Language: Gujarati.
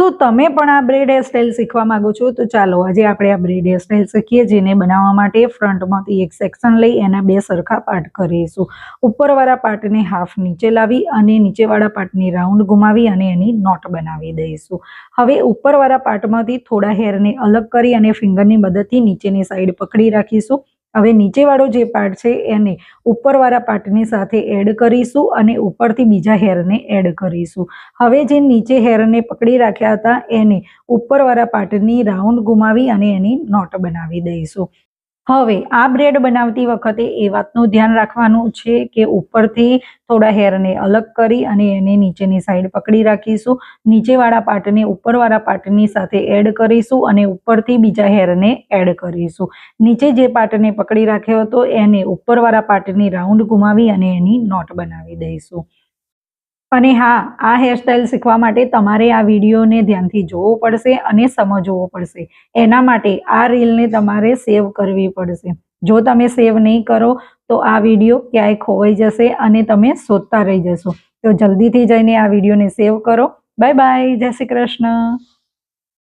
શું તમે પણ આ બ્રેડ હેરસ્ટાઈલ શીખવા માંગો છો? તો ચાલો આજે આપણે આ બ્રેડ હેરસ્ટાઈલ શીખીએ, જેને બનાવવા માટે ફ્રન્ટમાંથી એક સેક્શન લઈ એના બે સરખા પાર્ટ કરીશું. ઉપરવાળા પાર્ટને હાફ નીચે લાવી અને નીચેવાળા પાર્ટની રાઉન્ડ ઘુમાવી અને એની નોટ બનાવી દઈશું. હવે ઉપરવાળા પાર્ટમાંથી થોડા હેરને અલગ કરી અને ફિંગરની મદદથી નીચેની સાઈડ પકડી રાખીશું. હવે નીચેવાળો જે પાર્ટ છે એને ઉપરવાળા પાર્ટની સાથે એડ કરીશું અને ઉપરથી બીજા હેરને એડ કરીશું. હવે જે નીચે હેરને પકડી રાખ્યા હતા એને ઉપરવાળા પાર્ટની રાઉન્ડ ઘુમાવી અને એની નોટ બનાવી દઈશું. હવે આ બ્રેડ બનાવતી વખતે એ વાતનું ધ્યાન રાખવાનું છે કે ઉપરથી થોડા હેરને અલગ કરી અને એને નીચેની સાઈડ પકડી રાખીશું. નીચેવાળા પાર્ટને ઉપરવાળા પાર્ટની સાથે એડ કરીશું અને ઉપરથી બીજા હેરને એડ કરીશું. નીચે જે પાર્ટને પકડી રાખ્યો હતો એને ઉપરવાળા પાર્ટની રાઉન્ડ ઘુમાવી અને એની નોટ બનાવી દઈશું. અને હા, આ હેરસ્ટાઈલ શીખવા માટે તમારે આ વિડીયોને ધ્યાનથી જોવો પડશે અને સમજવો પડશે. એના માટે આ રીલને તમારે સેવ કરવી પડશે. જો તમે સેવ નહીં કરો તો આ વિડીયો ક્યાંય ખોવાઈ જશે અને તમે શોધતા રહી જશો. તો જલ્દીથી જઈને આ વિડીયોને સેવ કરો. Bye bye. જય શ્રી કૃષ્ણ.